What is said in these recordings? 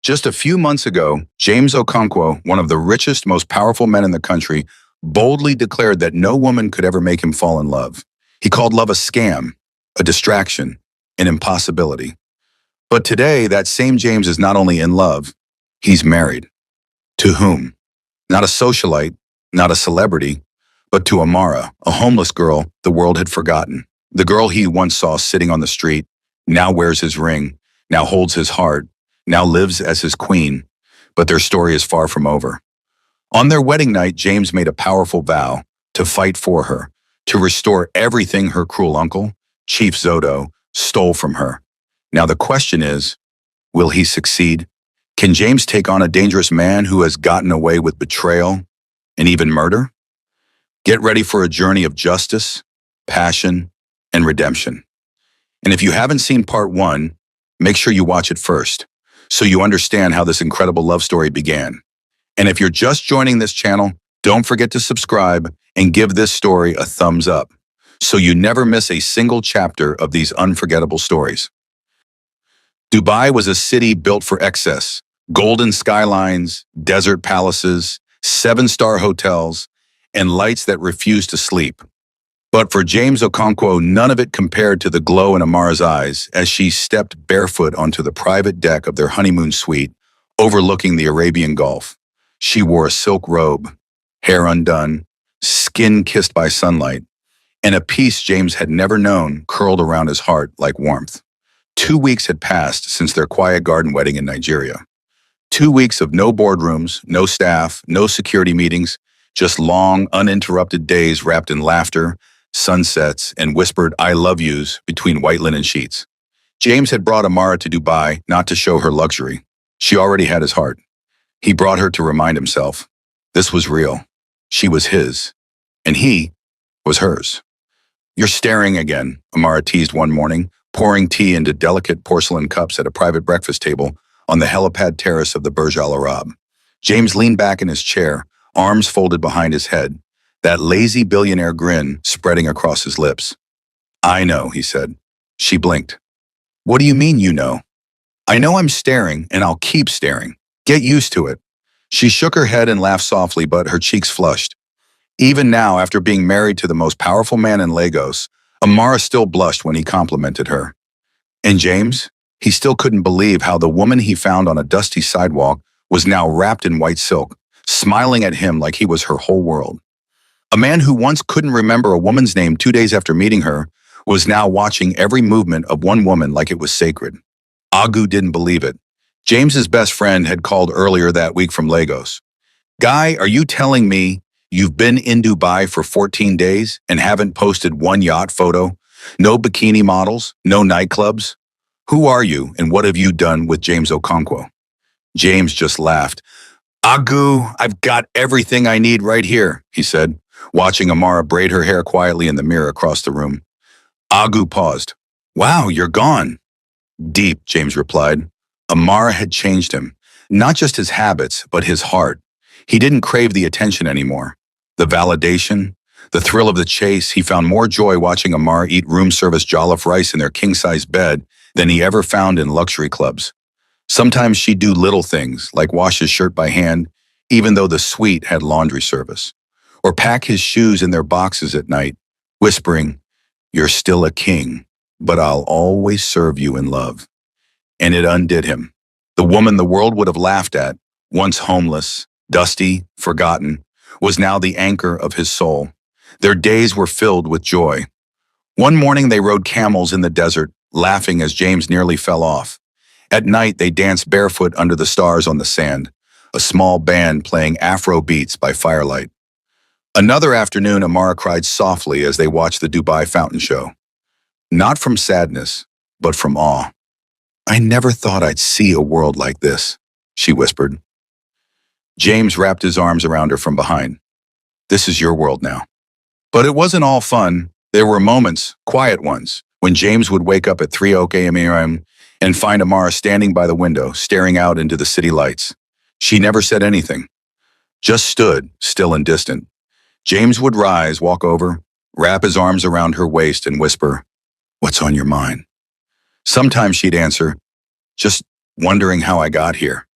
Just a few months ago, James Okonkwo, one of the richest, most powerful men in the country, boldly declared that no woman could ever make him fall in love. He called love a scam, a distraction, an impossibility. But today, that same James is not only in love, he's married. To whom? Not a socialite, not a celebrity, but to Amara, a homeless girl the world had forgotten. The girl he once saw sitting on the street, now wears his ring, now holds his heart, now lives as his queen. But their story is far from over. On their wedding night, James made a powerful vow to fight for her, to restore everything her cruel uncle, Chief Zodo, stole from her. Now the question is, will he succeed? Can James take on a dangerous man who has gotten away with betrayal and even murder? Get ready for a journey of justice, passion, and redemption. And if you haven't seen part one, make sure you watch it first, so you understand how this incredible love story began. And if you're just joining this channel, don't forget to subscribe and give this story a thumbs up, so you never miss a single chapter of these unforgettable stories. Dubai was a city built for excess. Golden skylines, desert palaces, 7-star hotels, and lights that refused to sleep. But for James Okonkwo, none of it compared to the glow in Amara's eyes as she stepped barefoot onto the private deck of their honeymoon suite, overlooking the Arabian Gulf. She wore a silk robe, hair undone, skin kissed by sunlight, and a peace James had never known curled around his heart like warmth. 2 weeks had passed since their quiet garden wedding in Nigeria. 2 weeks of no boardrooms, no staff, no security meetings, just long, uninterrupted days wrapped in laughter, sunsets, and whispered "I love yous" between white linen sheets. James had brought Amara to Dubai not to show her luxury. She already had his heart. He brought her to remind himself this was real. She was his, and he was hers. "You're staring again," Amara teased one morning, pouring tea into delicate porcelain cups at a private breakfast table on the helipad terrace of the Burj Al Arab. James leaned back in his chair, arms folded behind his head, that lazy billionaire grin spreading across his lips. "I know," he said. She blinked. "What do you mean you know?" "I know I'm staring, and I'll keep staring. Get used to it." She shook her head and laughed softly, but her cheeks flushed. Even now, after being married to the most powerful man in Lagos, Amara still blushed when he complimented her. And James? He still couldn't believe how the woman he found on a dusty sidewalk was now wrapped in white silk, smiling at him like he was her whole world. A man who once couldn't remember a woman's name 2 days after meeting her was now watching every movement of one woman like it was sacred. Agu didn't believe it. James's best friend had called earlier that week from Lagos. "Guy, are you telling me you've been in Dubai for 14 days and haven't posted one yacht photo? No bikini models? No nightclubs? Who are you and what have you done with James Okonkwo?" James just laughed. "Agu, I've got everything I need right here," he said, watching Amara braid her hair quietly in the mirror across the room. Agu paused. "Wow, you're gone." "Deep," James replied. Amara had changed him, not just his habits, but his heart. He didn't crave the attention anymore. The validation, the thrill of the chase. He found more joy watching Amara eat room service jollof rice in their king-size bed than he ever found in luxury clubs. Sometimes she'd do little things, like wash his shirt by hand, even though the suite had laundry service, or pack his shoes in their boxes at night, whispering, "You're still a king, but I'll always serve you in love." And it undid him. The woman the world would have laughed at, once homeless, dusty, forgotten, was now the anchor of his soul. Their days were filled with joy. One morning they rode camels in the desert, laughing as James nearly fell off. At night they danced barefoot under the stars on the sand, a small band playing Afro beats by firelight. Another afternoon, Amara cried softly as they watched the Dubai fountain show. Not from sadness, but from awe. "I never thought I'd see a world like this," she whispered. James wrapped his arms around her from behind. "This is your world now." But it wasn't all fun. There were moments, quiet ones, when James would wake up at 3 a.m. and find Amara standing by the window, staring out into the city lights. She never said anything, just stood, still and distant. James would rise, walk over, wrap his arms around her waist and whisper, "What's on your mind?" Sometimes she'd answer, "Just wondering how I got here."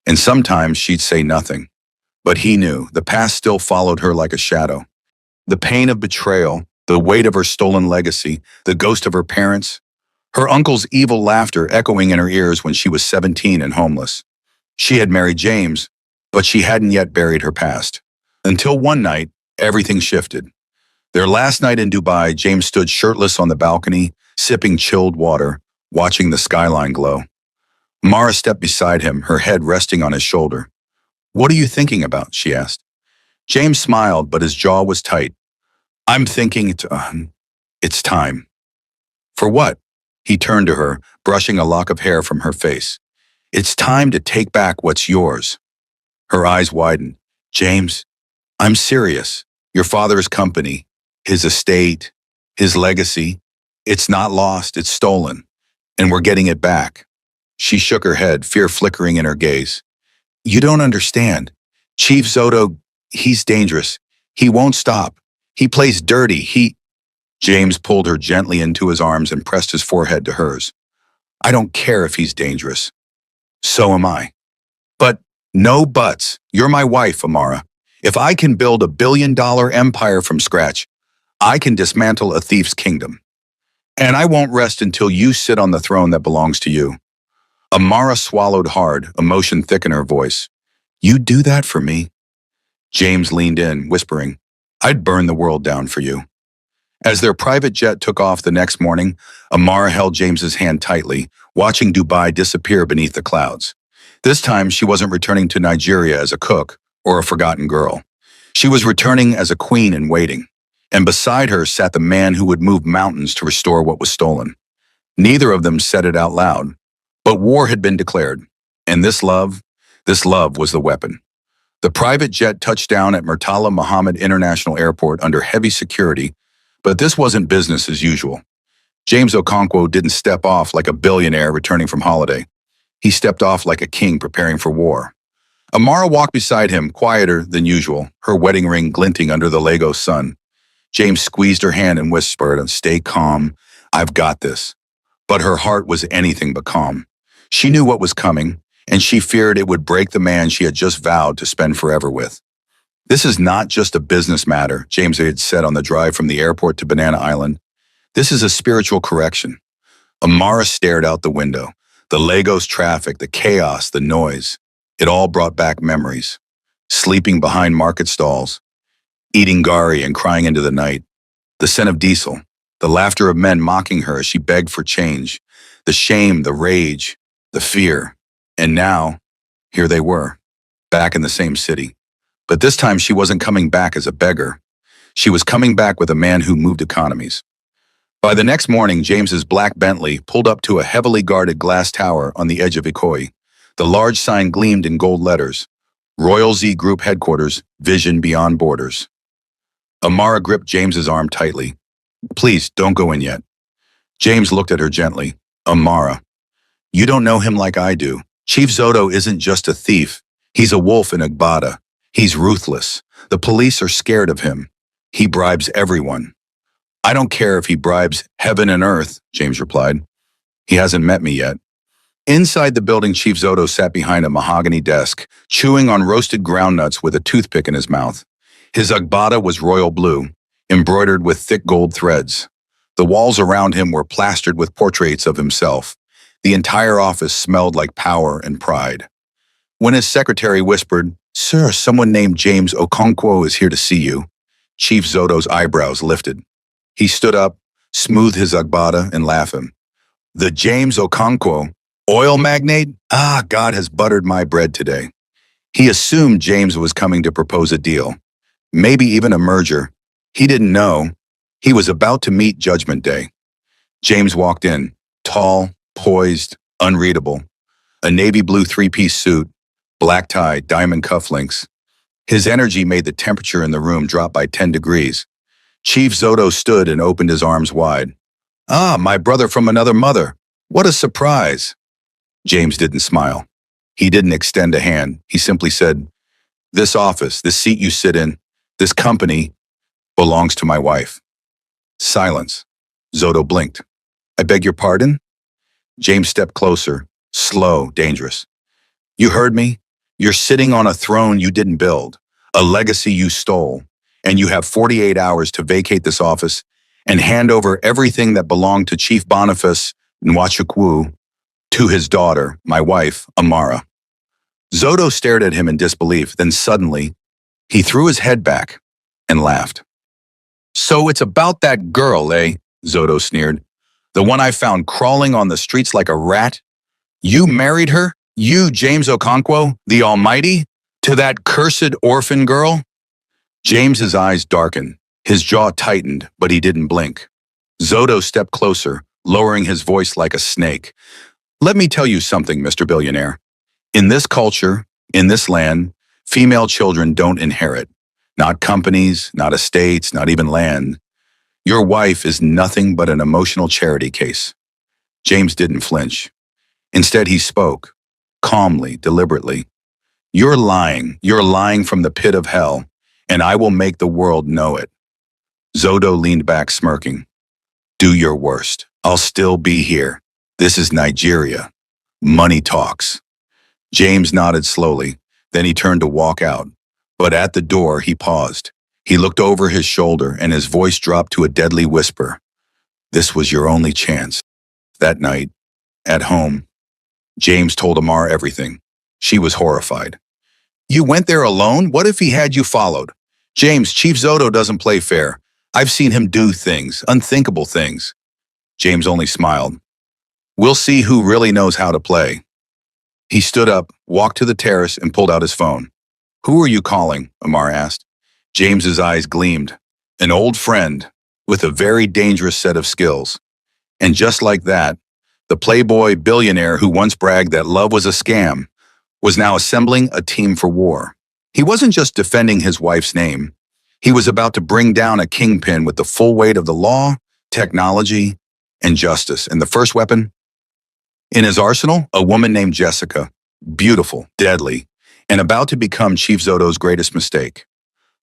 And sometimes she'd say nothing. But he knew the past still followed her like a shadow. The pain of betrayal, the weight of her stolen legacy, the ghost of her parents, her uncle's evil laughter echoing in her ears when she was 17 and homeless. She had married James, but she hadn't yet buried her past. Until one night, everything shifted. Their last night in Dubai, James stood shirtless on the balcony, sipping chilled water, watching the skyline glow. Mara stepped beside him, her head resting on his shoulder. "What are you thinking about?" she asked. James smiled, but his jaw was tight. "I'm thinking it's time." "For what?" He turned to her, brushing a lock of hair from her face. "It's time to take back what's yours." Her eyes widened. "James, I'm serious. Your father's company, his estate, his legacy, it's not lost, it's stolen, and we're getting it back." She shook her head, fear flickering in her gaze. "You don't understand. Chief Zotto, he's dangerous. He won't stop. He plays dirty. James pulled her gently into his arms and pressed his forehead to hers. "I don't care if he's dangerous. So am I. But no buts. You're my wife, Amara. If I can build a $1 billion empire from scratch, I can dismantle a thief's kingdom. And I won't rest until you sit on the throne that belongs to you." Amara swallowed hard, emotion thick in her voice. "You do that for me?" James leaned in, whispering, "I'd burn the world down for you." As their private jet took off the next morning, Amara held James's hand tightly, watching Dubai disappear beneath the clouds. This time, she wasn't returning to Nigeria as a cook or a forgotten girl. She was returning as a queen in waiting, and beside her sat the man who would move mountains to restore what was stolen. Neither of them said it out loud, but war had been declared, and this love was the weapon. The private jet touched down at Murtala Muhammad International Airport under heavy security, but this wasn't business as usual. James Okonkwo didn't step off like a billionaire returning from holiday. He stepped off like a king preparing for war. Amara walked beside him, quieter than usual, her wedding ring glinting under the Lagos sun. James squeezed her hand and whispered, "Stay calm. I've got this." But her heart was anything but calm. She knew what was coming, and she feared it would break the man she had just vowed to spend forever with. "This is not just a business matter," James had said on the drive from the airport to Banana Island. "This is a spiritual correction." Amara stared out the window. The Lagos traffic, the chaos, the noise. It all brought back memories. Sleeping behind market stalls, eating gari and crying into the night. The scent of diesel, the laughter of men mocking her as she begged for change. The shame, the rage, the fear. And now, here they were, back in the same city. But this time she wasn't coming back as a beggar. She was coming back with a man who moved economies. By the next morning, James's black Bentley pulled up to a heavily guarded glass tower on the edge of Ikoyi. The large sign gleamed in gold letters. Royal Z Group Headquarters, Vision Beyond Borders. Amara gripped James's arm tightly. "Please, don't go in yet." James looked at her gently. "Amara, you don't know him like I do. Chief Zotto isn't just a thief. He's a wolf in Agbada. He's ruthless. The police are scared of him. He bribes everyone." "I don't care if he bribes heaven and earth," James replied. "He hasn't met me yet." Inside the building, Chief Zotto sat behind a mahogany desk, chewing on roasted groundnuts with a toothpick in his mouth. His Agbada was royal blue, embroidered with thick gold threads. The walls around him were plastered with portraits of himself. The entire office smelled like power and pride. When his secretary whispered, "Sir, someone named James Okonkwo is here to see you," Chief Zotto's eyebrows lifted. He stood up, smoothed his Agbada, and laughed. "The James Okonkwo, oil magnate? Ah, God has buttered my bread today." He assumed James was coming to propose a deal, maybe even a merger. He didn't know. He was about to meet Judgment Day. James walked in, tall, poised, unreadable. A navy blue three-piece suit, black tie, diamond cufflinks. His energy made the temperature in the room drop by 10 degrees. Chief Zotto stood and opened his arms wide. "Ah, my brother from another mother. What a surprise." James didn't smile. He didn't extend a hand. He simply said, "This office, this seat you sit in, this company belongs to my wife." Silence. Zotto blinked. "I beg your pardon?" James stepped closer, slow, dangerous. "You heard me? You're sitting on a throne you didn't build, a legacy you stole, and you have 48 hours to vacate this office and hand over everything that belonged to Chief Boniface Nwachukwu to his daughter, my wife, Amara. Zoto stared at him in disbelief, then suddenly, he threw his head back and laughed. So it's about that girl, eh? Zoto sneered. The one I found crawling on the streets like a rat? You married her? You, James Okonkwo, the Almighty? To that cursed orphan girl? James's eyes darkened. His jaw tightened, but he didn't blink. Zoto stepped closer, lowering his voice like a snake. Let me tell you something, Mr. Billionaire. In this culture, in this land, female children don't inherit. Not companies, not estates, not even land. Your wife is nothing but an emotional charity case. James didn't flinch. Instead, he spoke, calmly, deliberately. You're lying from the pit of hell, and I will make the world know it. Zoto leaned back, smirking. Do your worst. I'll still be here. This is Nigeria. Money talks. James nodded slowly, then he turned to walk out. But at the door, he paused. He looked over his shoulder, and his voice dropped to a deadly whisper. This was your only chance. That night, at home, James told Amar everything. She was horrified. You went there alone? What if he had you followed? James, Chief Zoto doesn't play fair. I've seen him do things, unthinkable things. James only smiled. We'll see who really knows how to play. He stood up, walked to the terrace, and pulled out his phone. Who are you calling? Amar asked. James's eyes gleamed. An old friend with a very dangerous set of skills. And just like that, the playboy billionaire who once bragged that love was a scam was now assembling a team for war. He wasn't just defending his wife's name. He was about to bring down a kingpin with the full weight of the law, technology, and justice. And the first weapon? In his arsenal, a woman named Jessica, beautiful, deadly, and about to become Chief Zoto's greatest mistake.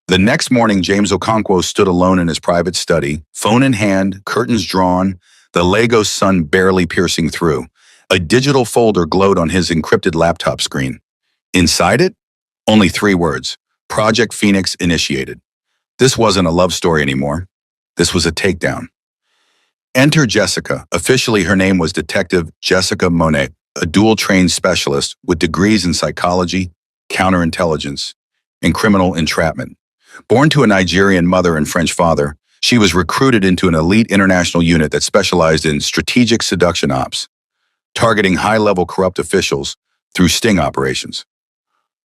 The next morning, James Okonkwo stood alone in his private study, phone in hand, curtains drawn, the Lagos sun barely piercing through. A digital folder glowed on his encrypted laptop screen. Inside it, only 3 words, Project Phoenix initiated. This wasn't a love story anymore. This was a takedown. Enter Jessica. Officially, her name was Detective Jessica Monet, a dual-trained specialist with degrees in psychology, counterintelligence, and criminal entrapment. Born to a Nigerian mother and French father, she was recruited into an elite international unit that specialized in strategic seduction ops, targeting high-level corrupt officials through sting operations.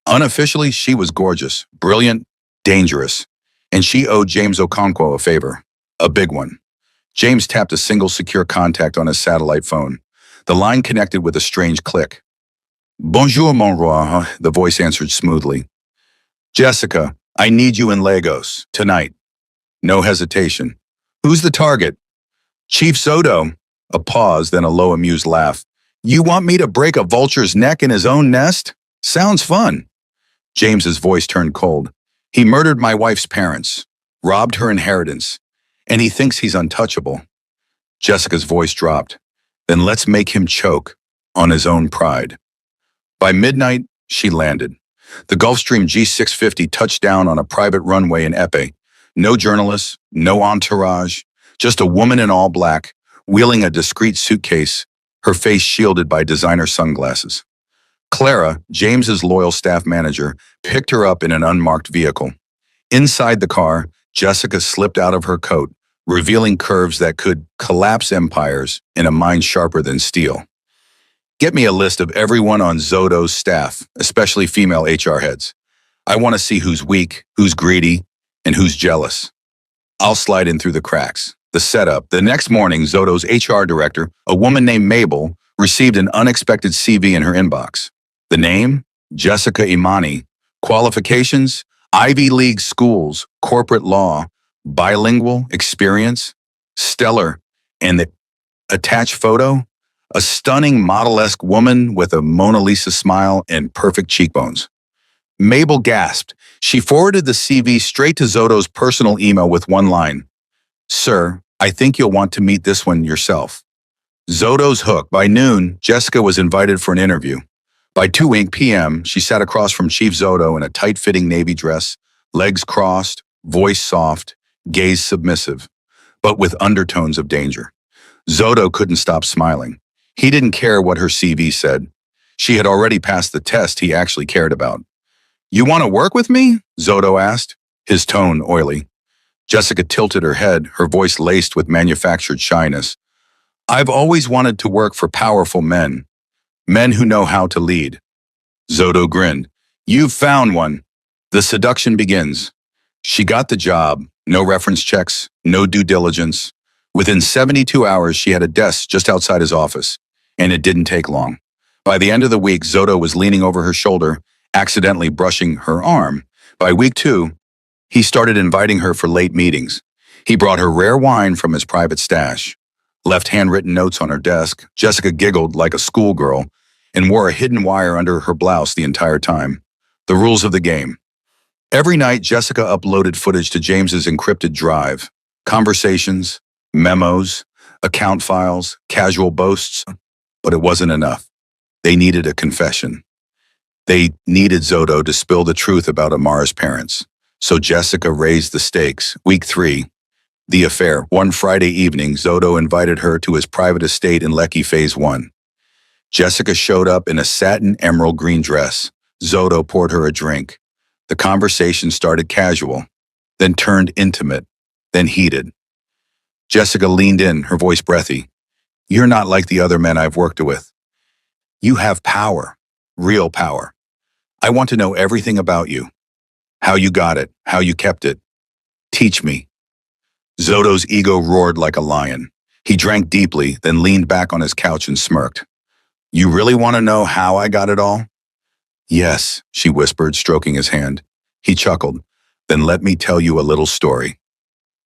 Unofficially, she was gorgeous, brilliant, dangerous, and she owed James Okonkwo a favor, a big one. James tapped a single secure contact on his satellite phone. The line connected with a strange click. Bonjour, mon roi, the voice answered smoothly. Jessica, I need you in Lagos, tonight. No hesitation. Who's the target? Chief Zoto. A pause, then a low, amused laugh. You want me to break a vulture's neck in his own nest? Sounds fun. James's voice turned cold. He murdered my wife's parents, robbed her inheritance, and he thinks he's untouchable. Jessica's voice dropped. Then let's make him choke on his own pride. By midnight, she landed. The Gulfstream G650 touched down on a private runway in Epe. No journalists, no entourage, just a woman in all black, wheeling a discreet suitcase, her face shielded by designer sunglasses. Clara, James's loyal staff manager, picked her up in an unmarked vehicle. Inside the car, Jessica slipped out of her coat, revealing curves that could collapse empires in a mind sharper than steel. Get me a list of everyone on Zoto's staff, especially female HR heads. I want to see who's weak, who's greedy, and who's jealous. I'll slide in through the cracks. The setup. The next morning, Zoto's HR director, a woman named Mabel, received an unexpected CV in her inbox. The name? Jessica Imani. Qualifications? Ivy League schools, corporate law, bilingual, experience, stellar. And the attached photo? A stunning model-esque woman with a Mona Lisa smile and perfect cheekbones. Mabel gasped. She forwarded the CV straight to Zoto's personal email with one line. Sir, I think you'll want to meet this one yourself. Zoto's hook. By noon, Jessica was invited for an interview. By 2 p.m., she sat across from Chief Zoto in a tight-fitting navy dress, legs crossed, voice soft, gaze submissive, but with undertones of danger. Zoto couldn't stop smiling. He didn't care what her CV said. She had already passed the test he actually cared about. "You want to work with me?" Zoto asked, his tone oily. Jessica tilted her head, her voice laced with manufactured shyness. "I've always wanted to work for powerful men, men who know how to lead." Zoto grinned. "You've found one." The seduction begins. She got the job, no reference checks, no due diligence. Within 72 hours, she had a desk just outside his office, and it didn't take long. By the end of the week, Zoto was leaning over her shoulder, accidentally brushing her arm. By week 2, he started inviting her for late meetings. He brought her rare wine from his private stash, left handwritten notes on her desk. Jessica giggled like a schoolgirl and wore a hidden wire under her blouse the entire time. The rules of the game. Every night, Jessica uploaded footage to James's encrypted drive. Conversations, memos, account files, casual boasts. But it wasn't enough. They needed a confession. They needed Zoto to spill the truth about Amara's parents. So Jessica raised the stakes. Week 3, the affair. One Friday evening, Zoto invited her to his private estate in Lekki Phase 1. Jessica showed up in a satin emerald green dress. Zoto poured her a drink. The conversation started casual, then turned intimate, then heated. Jessica leaned in, her voice breathy. "You're not like the other men I've worked with. You have power, real power. I want to know everything about you. How you got it, how you kept it. Teach me." Zoto's ego roared like a lion. He drank deeply, then leaned back on his couch and smirked. "You really want to know how I got it all?" "Yes," she whispered, stroking his hand. He chuckled. "Then let me tell you a little story."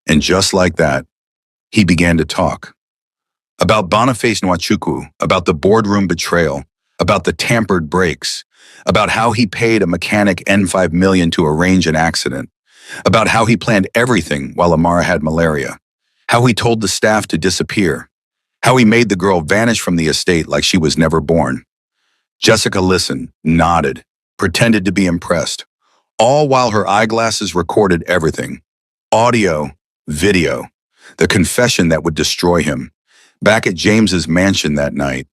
And just like that, he began to talk. About Boniface Nwachukwu, about the boardroom betrayal, about the tampered brakes, about how he paid a mechanic N5 million to arrange an accident, about how he planned everything while Amara had malaria, how he told the staff to disappear, how he made the girl vanish from the estate like she was never born. Jessica listened, nodded, pretended to be impressed, all while her eyeglasses recorded everything. Audio, video, the confession that would destroy him. Back at James's mansion that night,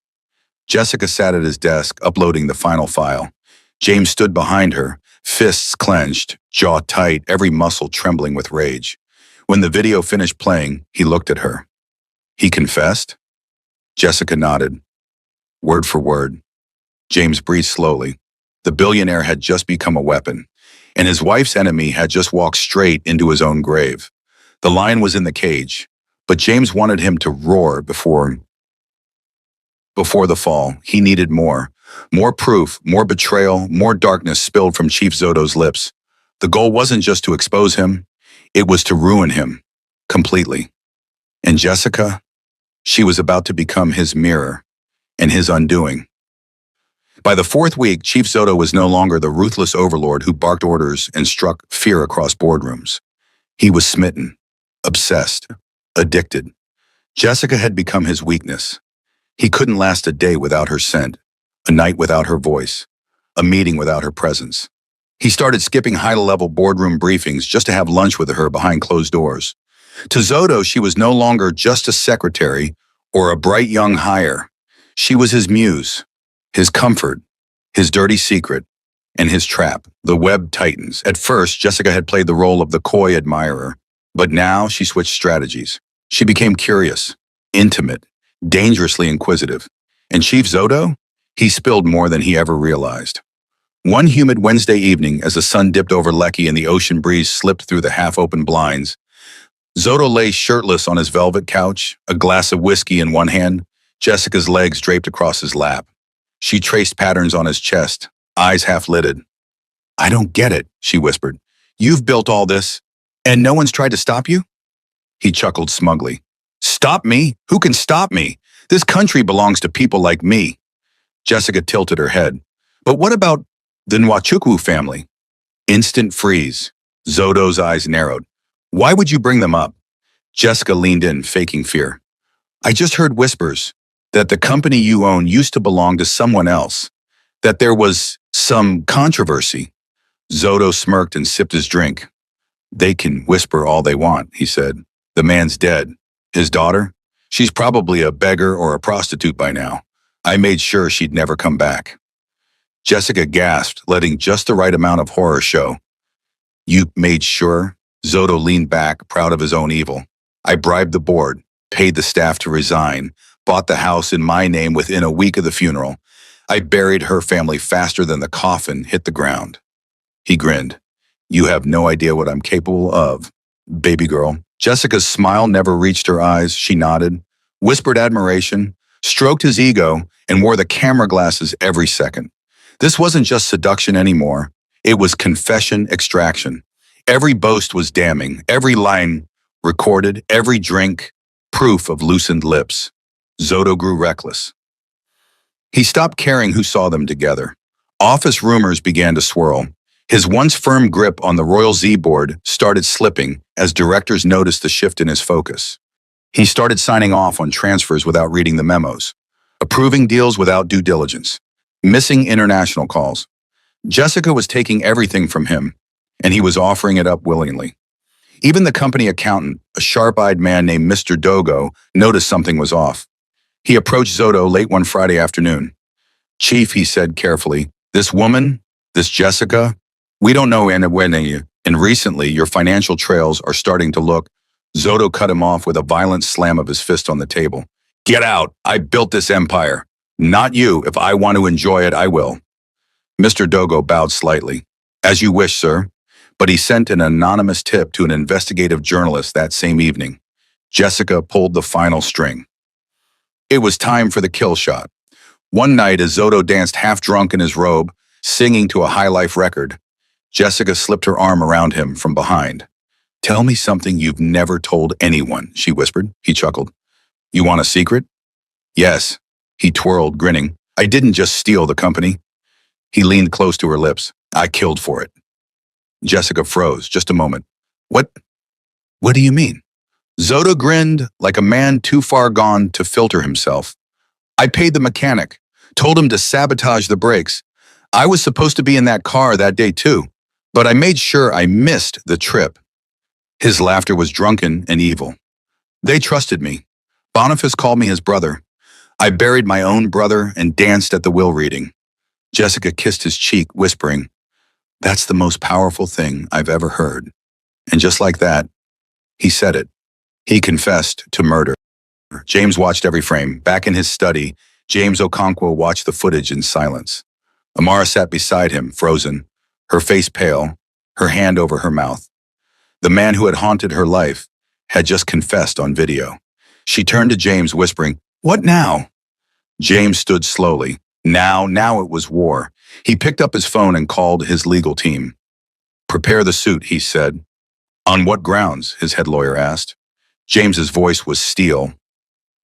Jessica sat at his desk, uploading the final file. James stood behind her, fists clenched, jaw tight, every muscle trembling with rage. When the video finished playing, he looked at her. "He confessed?" Jessica nodded. Word for word. James breathed slowly. The billionaire had just become a weapon, and his wife's enemy had just walked straight into his own grave. The lion was in the cage, but James wanted him to roar before the fall. He needed more. More proof, more betrayal, more darkness spilled from Chief Zoto's lips. The goal wasn't just to expose him, it was to ruin him. Completely. And Jessica? She was about to become his mirror and his undoing. By the 4th week, Chief Zoto was no longer the ruthless overlord who barked orders and struck fear across boardrooms. He was smitten, obsessed, addicted. Jessica had become his weakness. He couldn't last a day without her scent, a night without her voice, a meeting without her presence. He started skipping high-level boardroom briefings just to have lunch with her behind closed doors. To Zoto, she was no longer just a secretary or a bright young hire. She was his muse, his comfort, his dirty secret, and his trap. The web tightens. At first, Jessica had played the role of the coy admirer, but now she switched strategies. She became curious, intimate, dangerously inquisitive. And Chief Zoto? He spilled more than he ever realized. One humid Wednesday evening, as the sun dipped over Lekki and the ocean breeze slipped through the half-open blinds, Zoto lay shirtless on his velvet couch, a glass of whiskey in one hand, Jessica's legs draped across his lap. She traced patterns on his chest, eyes half-lidded. "I don't get it," she whispered. "You've built all this, and no one's tried to stop you?" He chuckled smugly. "Stop me? Who can stop me? This country belongs to people like me." Jessica tilted her head. "But what about the Nwachukwu family?" Instant freeze. Zoto's eyes narrowed. "Why would you bring them up?" Jessica leaned in, faking fear. "I just heard whispers that the company you own used to belong to someone else. that there was some controversy. Zoto smirked and sipped his drink. They can whisper all they want, he said. The man's dead. His daughter? She's probably a beggar or a prostitute by now. I made sure she'd never come back. Jessica gasped, letting just the right amount of horror show. You made sure? Zoto leaned back, proud of his own evil. I bribed the board, paid the staff to resign, bought the house in my name within a week of the funeral. I buried her family faster than the coffin hit the ground. He grinned. You have no idea what I'm capable of, baby girl. Jessica's smile never reached her eyes. She nodded, whispered admiration, stroked his ego, and wore the camera glasses every second. This wasn't just seduction anymore. It was confession extraction. Every boast was damning, every line recorded, every drink proof of loosened lips. Zoto grew reckless. He stopped caring who saw them together. Office rumors began to swirl. His once firm grip on the Royal Z board started slipping as directors noticed the shift in his focus. He started signing off on transfers without reading the memos, approving deals without due diligence, missing international calls. Jessica was taking everything from him, and he was offering it up willingly. Even the company accountant, a sharp-eyed man named Mr. Dogo, noticed something was off. He approached Zoto late one Friday afternoon. Chief, he said carefully, this woman, this Jessica, we don't know when and recently your financial trails are starting to look. Zoto cut him off with a violent slam of his fist on the table. Get out! I built this empire. Not you. If I want to enjoy it, I will. Mr. Dogo bowed slightly. As you wish, sir. But he sent an anonymous tip to an investigative journalist that same evening. Jessica pulled the final string. It was time for the kill shot. One night, as Zoto danced half-drunk in his robe, singing to a high-life record, Jessica slipped her arm around him from behind. Tell me something you've never told anyone, she whispered. He chuckled. You want a secret? Yes. He twirled, grinning. I didn't just steal the company. He leaned close to her lips. I killed for it. Jessica froze, just a moment. What do you mean? Zoto grinned like a man too far gone to filter himself. I paid the mechanic, told him to sabotage the brakes. I was supposed to be in that car that day too, but I made sure I missed the trip. His laughter was drunken and evil. They trusted me. Boniface called me his brother. I buried my own brother and danced at the will reading. Jessica kissed his cheek, whispering, That's the most powerful thing I've ever heard. And just like that, he said it. He confessed to murder. James watched every frame. Back in his study, James Okonkwo watched the footage in silence. Amara sat beside him, frozen, her face pale, her hand over her mouth. The man who had haunted her life had just confessed on video. She turned to James, whispering, What now? James stood slowly. Now it was war. He picked up his phone and called his legal team. Prepare the suit, he said. On what grounds? His head lawyer asked. James's voice was steel.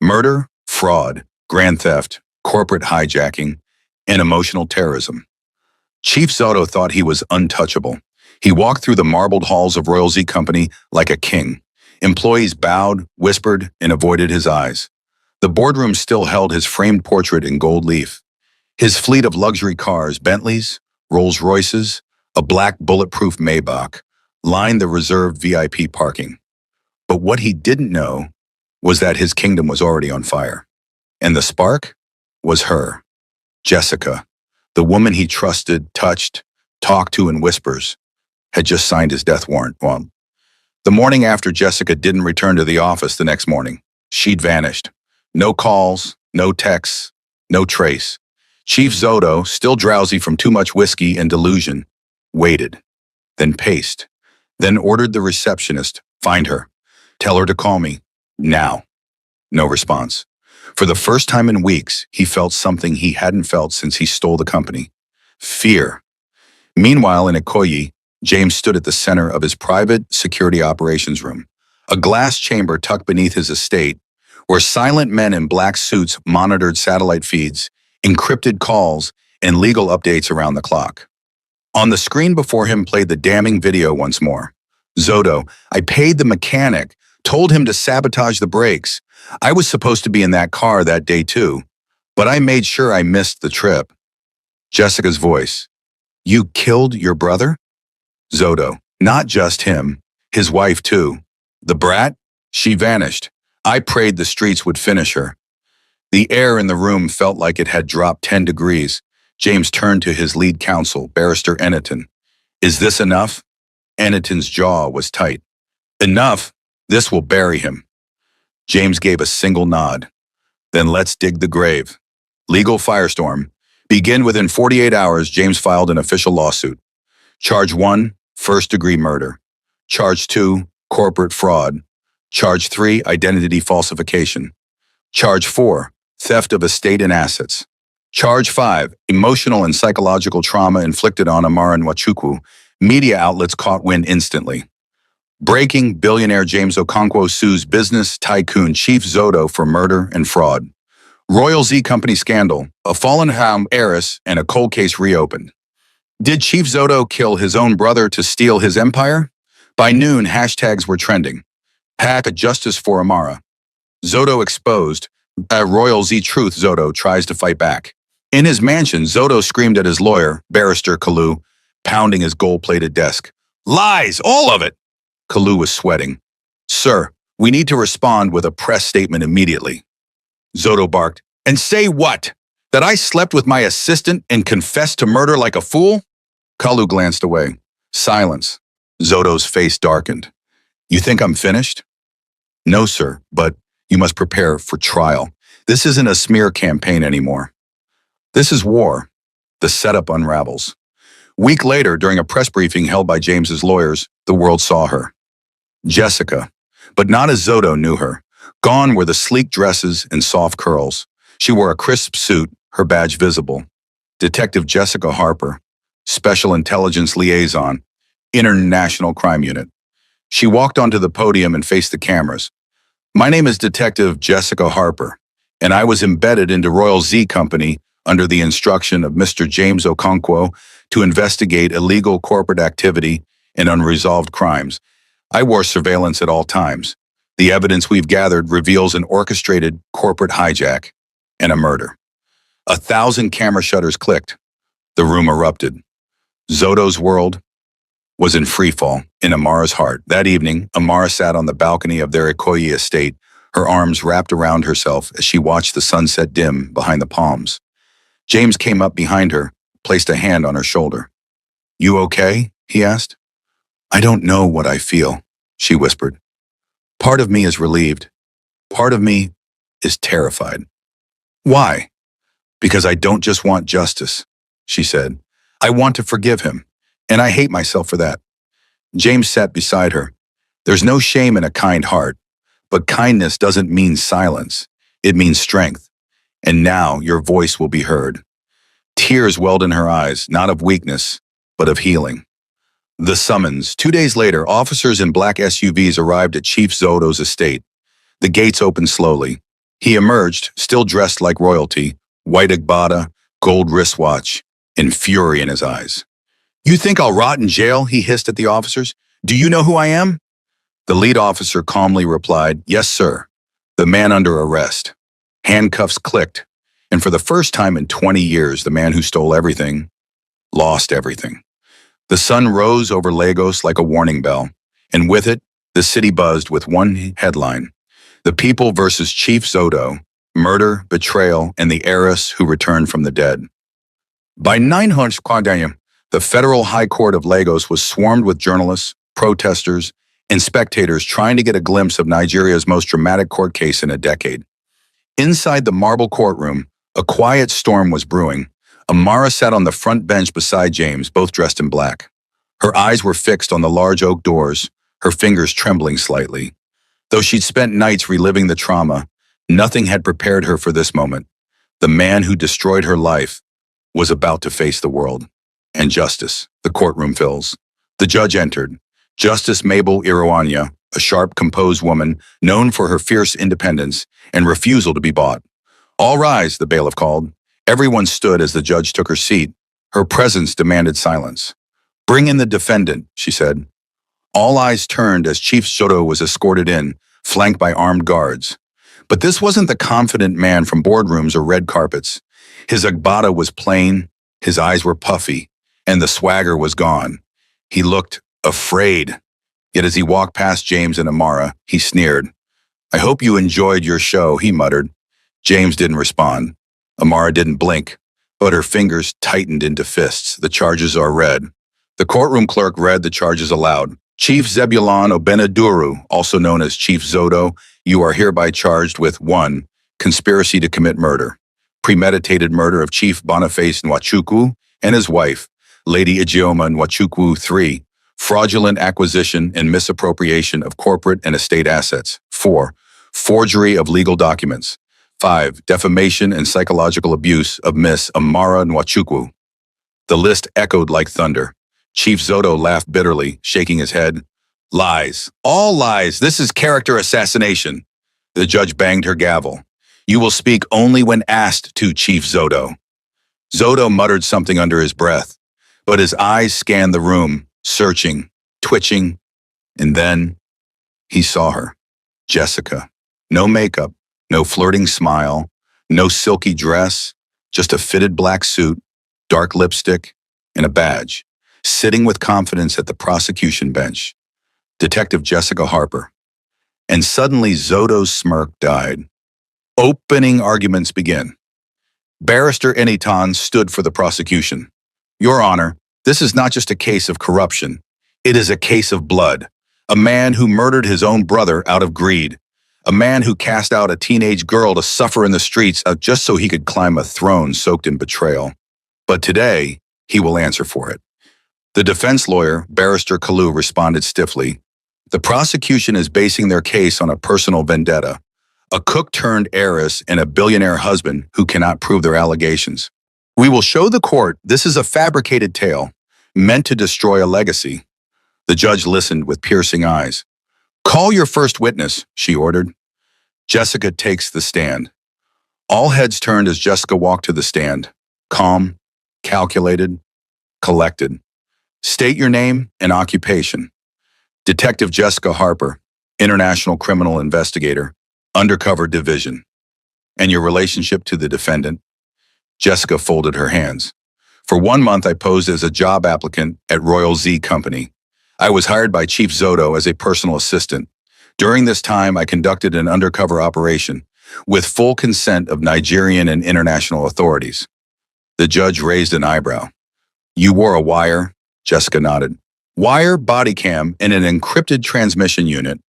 Murder, fraud, grand theft, corporate hijacking, and emotional terrorism. Chief Zoto thought he was untouchable. He walked through the marbled halls of Royal Z Company like a king. Employees bowed, whispered, and avoided his eyes. The boardroom still held his framed portrait in gold leaf. His fleet of luxury cars, Bentleys, Rolls-Royces, a black bulletproof Maybach, lined the reserved VIP parking. But what he didn't know was that his kingdom was already on fire. And the spark was her, Jessica, the woman he trusted, touched, talked to in whispers, had just signed his death warrant. Well, the morning after Jessica didn't return to the office the next morning, she'd vanished. No calls, no texts, no trace. Chief Zoto, still drowsy from too much whiskey and delusion, waited, then paced, then ordered the receptionist, find her, tell her to call me, now. No response. For the first time in weeks, he felt something he hadn't felt since he stole the company. Fear. Meanwhile, in Ikoyi, James stood at the center of his private security operations room, a glass chamber tucked beneath his estate, where silent men in black suits monitored satellite feeds, encrypted calls, and legal updates around the clock. On the screen before him played the damning video once more. Zoto, I paid the mechanic, told him to sabotage the brakes. I was supposed to be in that car that day too, but I made sure I missed the trip. Jessica's voice. You killed your brother? Zoto. Not just him. His wife, too. The brat? She vanished. I prayed the streets would finish her. The air in the room felt like it had dropped 10 degrees. James turned to his lead counsel, Barrister Eniton. Is this enough? Eniton's jaw was tight. Enough? This will bury him. James gave a single nod. Then let's dig the grave. Legal firestorm. Begin within 48 hours, James filed an official lawsuit. Charge 1, first-degree murder. Charge 2, corporate fraud. Charge 3, identity falsification. Charge 4, theft of estate and assets. Charge 5, emotional and psychological trauma inflicted on Amara Nwachukwu. Media outlets caught wind instantly. Breaking: billionaire James Okonkwo sues business tycoon Chief Zoto for murder and fraud. Royal Z Company scandal: a fallen heiress and a cold case reopened. Did Chief Zoto kill his own brother to steal his empire? By noon, hashtags were trending. Hack a justice for Amara. Zoto exposed. A Royal Z Truth. Zoto tries to fight back. In his mansion, Zoto screamed at his lawyer, Barrister Kalu, pounding his gold-plated desk. Lies, all of it! Kalu was sweating. Sir, we need to respond with a press statement immediately. Zoto barked. And say what? That I slept with my assistant and confessed to murder like a fool? Kalu glanced away. Silence. Zoto's face darkened. You think I'm finished? No, sir, but you must prepare for trial. This isn't a smear campaign anymore. This is war. The setup unravels. Week later, during a press briefing held by James's lawyers, the world saw her. Jessica, but not as Zoto knew her. Gone were the sleek dresses and soft curls. She wore a crisp suit, her badge visible. Detective Jessica Harper, Special Intelligence Liaison, International Crime Unit. She walked onto the podium and faced the cameras. My name is Detective Jessica Harper, and I was embedded into Royal Z Company under the instruction of Mr. James Okonkwo to investigate illegal corporate activity and unresolved crimes. I wore surveillance at all times. The evidence we've gathered reveals an orchestrated corporate hijack and a murder. 1,000 camera shutters clicked. The room erupted. Zoto's world was in freefall in Amara's heart. That evening, Amara sat on the balcony of their Ikoyi estate, her arms wrapped around herself as she watched the sunset dim behind the palms. James came up behind her, placed a hand on her shoulder. You okay? He asked. I don't know what I feel, she whispered. Part of me is relieved. Part of me is terrified. Why? Because I don't just want justice, she said. I want to forgive him, and I hate myself for that. James sat beside her. There's no shame in a kind heart, but kindness doesn't mean silence. It means strength. And now your voice will be heard. Tears welled in her eyes, not of weakness, but of healing. The summons. 2 days later, officers in black SUVs arrived at Chief Zoto's estate. The gates opened slowly. He emerged, still dressed like royalty, white agbada, gold wristwatch, and fury in his eyes. You think I'll rot in jail? He hissed at the officers. Do you know who I am? The lead officer calmly replied, Yes, sir. The man under arrest. Handcuffs clicked, and for the first time in 20 years, the man who stole everything lost everything. The sun rose over Lagos like a warning bell, and with it, the city buzzed with one headline: The People versus Chief Zoto, Murder, Betrayal, and the Heiress Who Returned from the Dead. By 900 Kwadanyam, the Federal High Court of Lagos was swarmed with journalists, protesters, and spectators trying to get a glimpse of Nigeria's most dramatic court case in a decade. Inside the marble courtroom, a quiet storm was brewing. Amara sat on the front bench beside James, both dressed in black. Her eyes were fixed on the large oak doors, her fingers trembling slightly. Though she'd spent nights reliving the trauma, nothing had prepared her for this moment. The man who destroyed her life was about to face the world. And justice. The courtroom fills. The judge entered. Justice Mabel Iroanya, a sharp, composed woman known for her fierce independence and refusal to be bought. All rise, the bailiff called. Everyone stood as the judge took her seat. Her presence demanded silence. Bring in the defendant, she said. All eyes turned as Chief Zoto was escorted in, flanked by armed guards. But this wasn't the confident man from boardrooms or red carpets. His agbada was plain, His eyes were puffy, and the swagger was gone. He looked afraid. Yet as he walked past James and Amara, he sneered. "I hope you enjoyed your show," he muttered. James didn't respond. Amara didn't blink, but her fingers tightened into fists. "The charges are read." The courtroom clerk read the charges aloud. "Chief Zebulon Obenaduru, also known as Chief Zodo, you are hereby charged with 1. Conspiracy to commit murder. Premeditated murder of Chief Boniface Nwachukwu and his wife, Lady Ijeoma Nwachukwu. 3. Fraudulent acquisition and misappropriation of corporate and estate assets. 4. Forgery of legal documents. 5. Defamation and psychological abuse of Miss Amara Nwachukwu." The list echoed like thunder. Chief Zodo laughed bitterly, shaking his head. "Lies. All lies. This is character assassination." The judge banged her gavel. "You will speak only when asked to, Chief Zodo." Zodo muttered something under his breath, but his eyes scanned the room, searching, twitching, and then he saw her. Jessica. No makeup, no flirting smile, no silky dress, just a fitted black suit, dark lipstick, and a badge, sitting with confidence at the prosecution bench. Detective Jessica Harper. And suddenly Zodo's smirk died. Opening arguments begin. Barrister Enitan stood for the prosecution. "Your Honor, this is not just a case of corruption. It is a case of blood. A man who murdered his own brother out of greed. A man who cast out a teenage girl to suffer in the streets just so he could climb a throne soaked in betrayal. But today, he will answer for it." The defense lawyer, Barrister Kalu, responded stiffly. "The prosecution is basing their case on a personal vendetta. A cook-turned-heiress and a billionaire husband who cannot prove their allegations. We will show the court this is a fabricated tale, meant to destroy a legacy." The judge listened with piercing eyes. "Call your first witness," she ordered. Jessica takes the stand. All heads turned as Jessica walked to the stand. Calm, calculated, collected. "State your name and occupation." "Detective Jessica Harper, International Criminal Investigator, Undercover Division." "And your relationship to the defendant?" Jessica folded her hands. "For 1 month, I posed as a job applicant at Royal Z Company. I was hired by Chief Zodo as a personal assistant. During this time, I conducted an undercover operation with full consent of Nigerian and international authorities." The judge raised an eyebrow. "You wore a wire?" Jessica nodded. "Wire, body cam, and an encrypted transmission unit.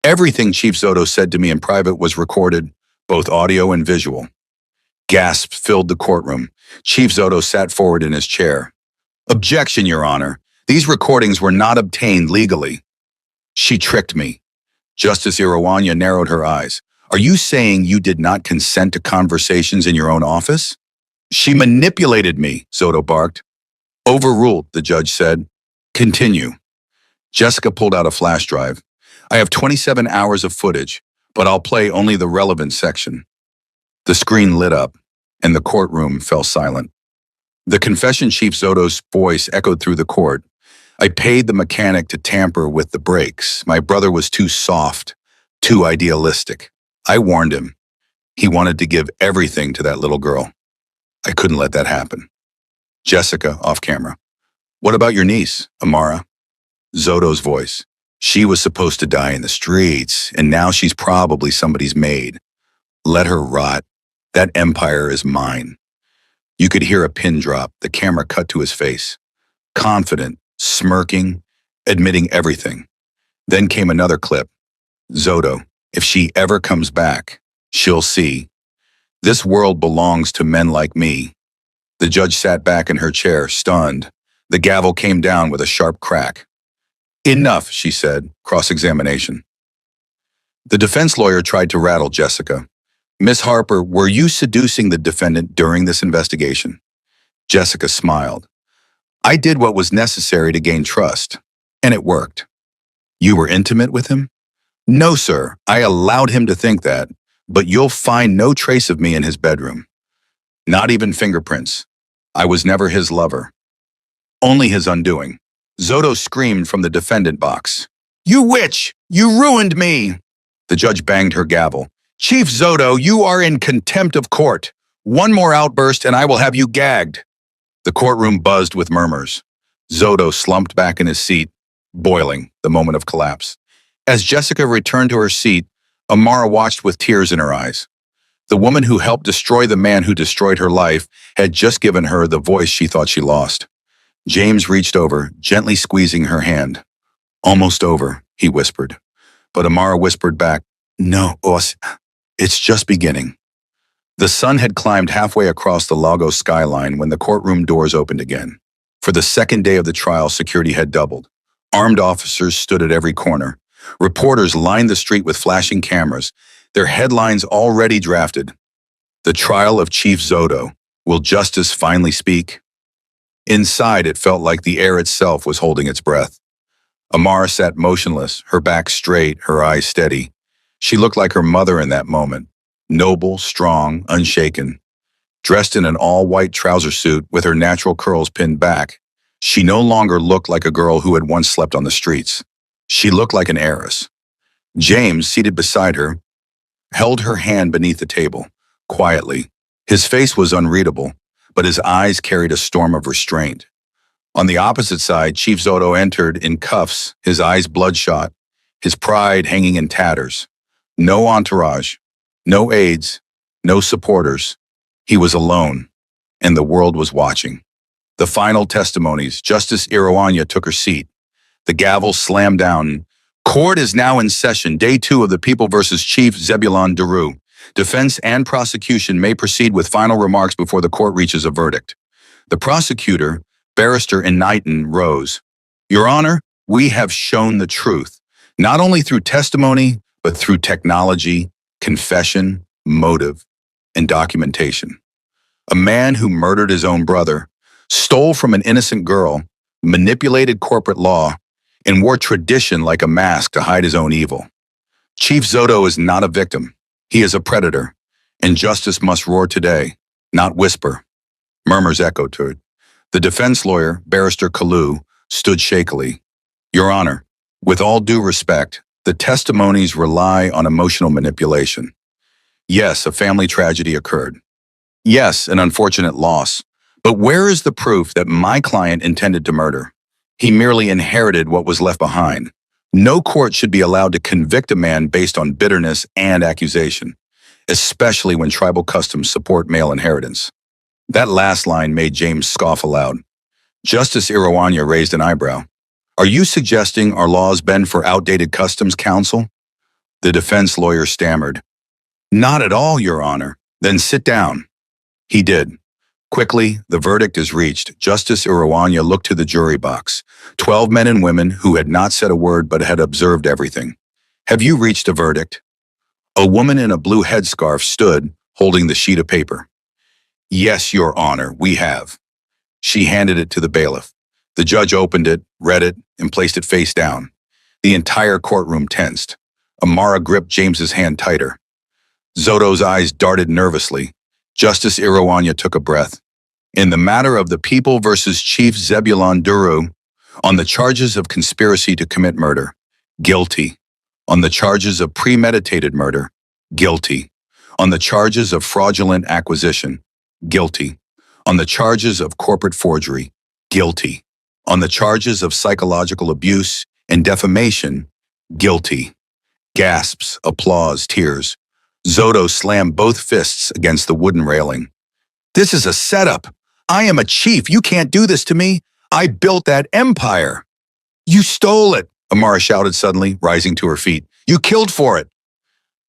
Everything Chief Zodo said to me in private was recorded, both audio and visual." Gasps filled the courtroom. Chief Zodo sat forward in his chair. "Objection, Your Honor. These recordings were not obtained legally." "She tricked me." Justice Irawanya narrowed her eyes. "Are you saying you did not consent to conversations in your own office?" "She manipulated me," Zodo barked. "Overruled," the judge said. "Continue." Jessica pulled out a flash drive. "I have 27 hours of footage, but I'll play only the relevant section." The screen lit up, and the courtroom fell silent. The confession Chief Zodo's voice echoed through the court. "I paid the mechanic to tamper with the brakes. My brother was too soft, too idealistic. I warned him. He wanted to give everything to that little girl. I couldn't let that happen." Jessica, off camera. "What about your niece, Amara?" Zodo's voice. "She was supposed to die in the streets, and now she's probably somebody's maid. Let her rot. That empire is mine." You could hear a pin drop. The camera cut to his face. Confident, smirking, admitting everything. Then came another clip. "Zodo, if she ever comes back, she'll see. This world belongs to men like me." The judge sat back in her chair, stunned. The gavel came down with a sharp crack. "Enough," she said, cross-examination. The defense lawyer tried to rattle Jessica. "Miss Harper, were you seducing the defendant during this investigation?" Jessica smiled. "I did what was necessary to gain trust, and it worked." "You were intimate with him?" "No, sir. I allowed him to think that, but you'll find no trace of me in his bedroom. Not even fingerprints. I was never his lover. Only his undoing." Zodo screamed from the defendant box. "You witch! You ruined me!" The judge banged her gavel. "Chief Zodo, you are in contempt of court. One more outburst and I will have you gagged." The courtroom buzzed with murmurs. Zoto slumped back in his seat, boiling, the moment of collapse. As Jessica returned to her seat, Amara watched with tears in her eyes. The woman who helped destroy the man who destroyed her life had just given her the voice she thought she lost. James reached over, gently squeezing her hand. "Almost over," he whispered. But Amara whispered back, "No, Os, it's just beginning." The sun had climbed halfway across the Lagos skyline when the courtroom doors opened again. For the second day of the trial, security had doubled. Armed officers stood at every corner. Reporters lined the street with flashing cameras, their headlines already drafted. "The trial of Chief Zoto. Will justice finally speak?" Inside, it felt like the air itself was holding its breath. Amara sat motionless, her back straight, her eyes steady. She looked like her mother in that moment, noble, strong, unshaken. Dressed in an all-white trouser suit with her natural curls pinned back, she no longer looked like a girl who had once slept on the streets. She looked like an heiress. James, seated beside her, held her hand beneath the table, quietly. His face was unreadable, but his eyes carried a storm of restraint. On the opposite side, Chief Zoto entered in cuffs, his eyes bloodshot, his pride hanging in tatters. No entourage, no aides, no supporters. He was alone, and the world was watching. The final testimonies, Justice Irawanya took her seat. The gavel slammed down. "Court is now in session, day 2 of the People versus Chief Zebulon Daru. Defense and prosecution may proceed with final remarks before the court reaches a verdict." The prosecutor, Barrister Knighton, rose. "Your Honor, we have shown the truth, not only through testimony, but through technology, confession, motive, and documentation. A man who murdered his own brother, stole from an innocent girl, manipulated corporate law, and wore tradition like a mask to hide his own evil. Chief Zoto is not a victim. He is a predator, and justice must roar today, not whisper." Murmurs echoed to it. The defense lawyer, Barrister Kalu, stood shakily. "Your Honor, with all due respect, the testimonies rely on emotional manipulation. Yes, a family tragedy occurred. Yes, an unfortunate loss. But where is the proof that my client intended to murder? He merely inherited what was left behind. No court should be allowed to convict a man based on bitterness and accusation, especially when tribal customs support male inheritance." That last line made James scoff aloud. Justice Irawanya raised an eyebrow. "Are you suggesting our laws bend for outdated customs, counsel?" The defense lawyer stammered. "Not at all, Your Honor." "Then sit down." He did. Quickly, the verdict is reached. Justice Irawanya looked to the jury box. 12 men and women who had not said a word but had observed everything. "Have you reached a verdict?" A woman in a blue headscarf stood, holding the sheet of paper. "Yes, Your Honor, we have." She handed it to the bailiff. The judge opened it, read it, and placed it face down. The entire courtroom tensed. Amara gripped James's hand tighter. Zoto's eyes darted nervously. Justice Irawanya took a breath. "In the matter of the People versus Chief Zebulon Daru, on the charges of conspiracy to commit murder, guilty. On the charges of premeditated murder, guilty. On the charges of fraudulent acquisition, guilty. On the charges of corporate forgery, guilty. On the charges of psychological abuse and defamation, guilty." Gasps, applause, tears. Zoto slammed both fists against the wooden railing. "This is a setup. I am a chief. You can't do this to me. I built that empire." "You stole it," Amara shouted suddenly, rising to her feet. "You killed for it."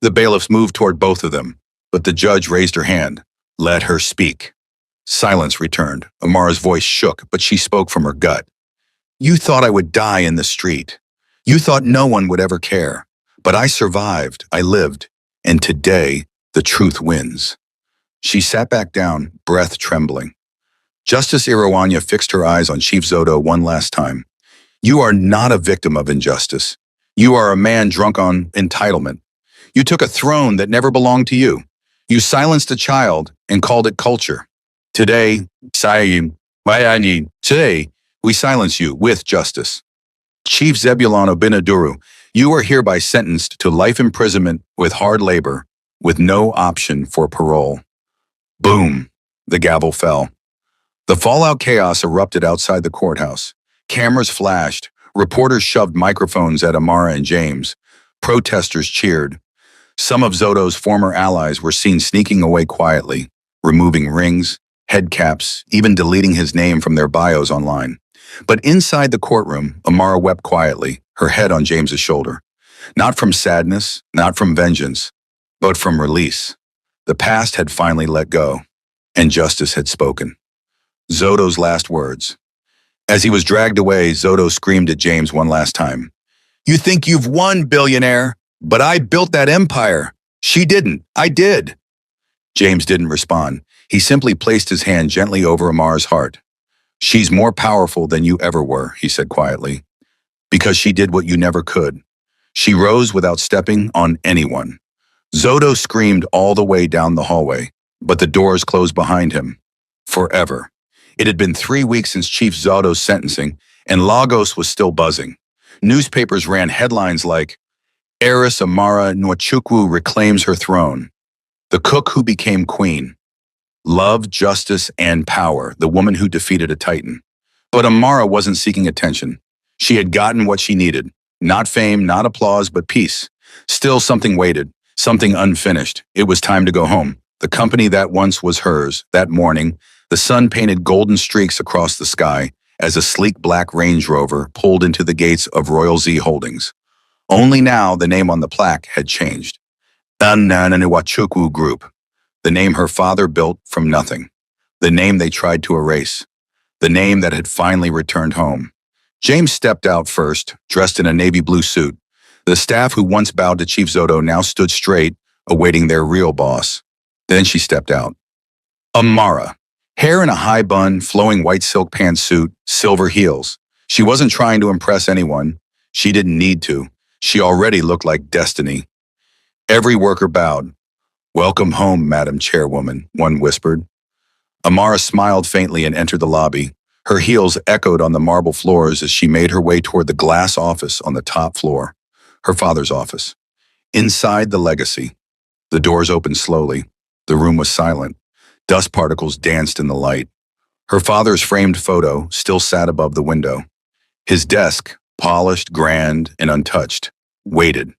The bailiffs moved toward both of them, but the judge raised her hand. "Let her speak." Silence returned. Amara's voice shook, but she spoke from her gut. "You thought I would die in the street. You thought no one would ever care. But I survived. I lived. And today, the truth wins." She sat back down, breath trembling. Justice Irawanya fixed her eyes on Chief Zoto one last time. "You are not a victim of injustice. You are a man drunk on entitlement. You took a throne that never belonged to you. You silenced a child and called it culture. Today, we silence you with justice. Chief Zebulon Obinaduru, you are hereby sentenced to life imprisonment with hard labor, with no option for parole." Boom! The gavel fell. The fallout chaos erupted outside the courthouse. Cameras flashed, reporters shoved microphones at Amara and James. Protesters cheered. Some of Zoto's former allies were seen sneaking away quietly, removing rings, head caps, even deleting his name from their bios online. But inside the courtroom, Amara wept quietly, her head on James's shoulder. Not from sadness, not from vengeance, but from release. The past had finally let go, and justice had spoken. Zoto's last words. As he was dragged away, Zoto screamed at James one last time. "You think you've won, billionaire, but I built that empire. She didn't. I did." James didn't respond. He simply placed his hand gently over Amar's heart. "She's more powerful than you ever were," he said quietly, "because she did what you never could. She rose without stepping on anyone." Zoto screamed all the way down the hallway, but the doors closed behind him. Forever. It had been 3 weeks since Chief Zoto's sentencing, and Lagos was still buzzing. Newspapers ran headlines like, "Heiress Amara Nwachukwu reclaims her throne. The cook who became queen. Love, justice, and power, the woman who defeated a titan." But Amara wasn't seeking attention. She had gotten what she needed. Not fame, not applause, but peace. Still something waited, something unfinished. It was time to go home. The company that once was hers. That morning, the sun painted golden streaks across the sky as a sleek black Range Rover pulled into the gates of Royal Z Holdings. Only now the name on the plaque had changed. Nwachukwu Group. The name her father built from nothing. The name they tried to erase. The name that had finally returned home. James stepped out first, dressed in a navy blue suit. The staff who once bowed to Chief Zoto now stood straight, awaiting their real boss. Then she stepped out. Amara. Hair in a high bun, flowing white silk pantsuit, silver heels. She wasn't trying to impress anyone. She didn't need to. She already looked like destiny. Every worker bowed. "Welcome home, Madam Chairwoman," one whispered. Amara smiled faintly and entered the lobby. Her heels echoed on the marble floors as she made her way toward the glass office on the top floor, her father's office. Inside the legacy. The doors opened slowly. The room was silent. Dust particles danced in the light. Her father's framed photo still sat above the window. His desk, polished, grand, and untouched, waited.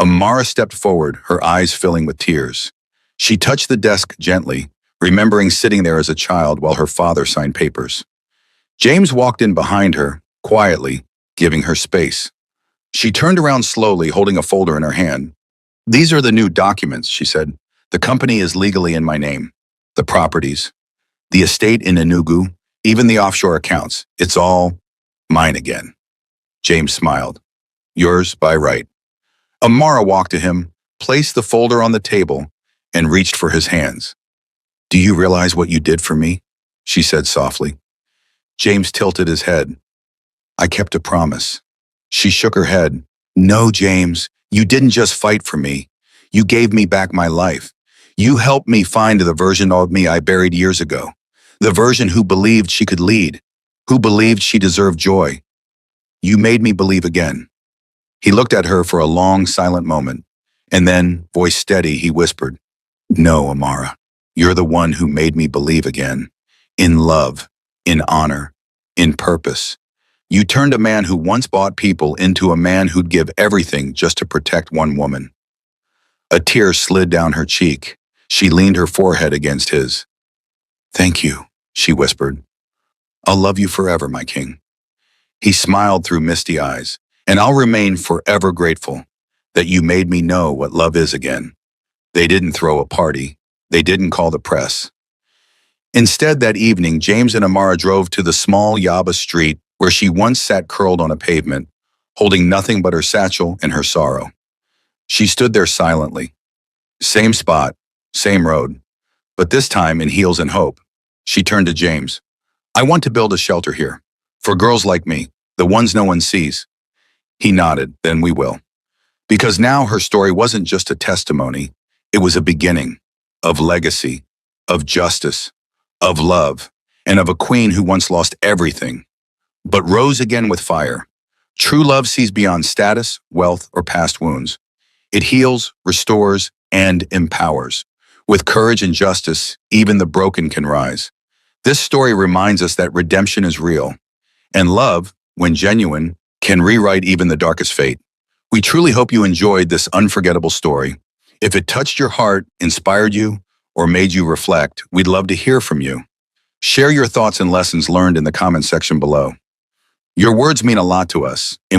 Amara stepped forward, her eyes filling with tears. She touched the desk gently, remembering sitting there as a child while her father signed papers. James walked in behind her, quietly, giving her space. She turned around slowly, holding a folder in her hand. "These are the new documents," she said. "The company is legally in my name. The properties, the estate in Enugu, even the offshore accounts. It's all mine again." James smiled. "Yours by right." Amara walked to him, placed the folder on the table, and reached for his hands. "Do you realize what you did for me?" she said softly. James tilted his head. "I kept a promise." She shook her head. "No, James, you didn't just fight for me. You gave me back my life. You helped me find the version of me I buried years ago. The version who believed she could lead, who believed she deserved joy. You made me believe again." He looked at her for a long, silent moment, and then, voice steady, he whispered, "No, Amara, you're the one who made me believe again. In love, in honor, in purpose. You turned a man who once bought people into a man who'd give everything just to protect one woman." A tear slid down her cheek. She leaned her forehead against his. "Thank you," she whispered. "I'll love you forever, my king." He smiled through misty eyes. "And I'll remain forever grateful that you made me know what love is again." They didn't throw a party. They didn't call the press. Instead, that evening, James and Amara drove to the small Yaba street where she once sat curled on a pavement, holding nothing but her satchel and her sorrow. She stood there silently. Same spot, same road, but this time in heels and hope. She turned to James. "I want to build a shelter here, for girls like me, the ones no one sees." He nodded. "Then we will." Because now her story wasn't just a testimony, it was a beginning of legacy, of justice, of love, and of a queen who once lost everything, but rose again with fire. True love sees beyond status, wealth, or past wounds. It heals, restores, and empowers. With courage and justice, even the broken can rise. This story reminds us that redemption is real, and love, when genuine, can rewrite even the darkest fate. We truly hope you enjoyed this unforgettable story. If it touched your heart, inspired you, or made you reflect, we'd love to hear from you. Share your thoughts and lessons learned in the comment section below. Your words mean a lot to us, and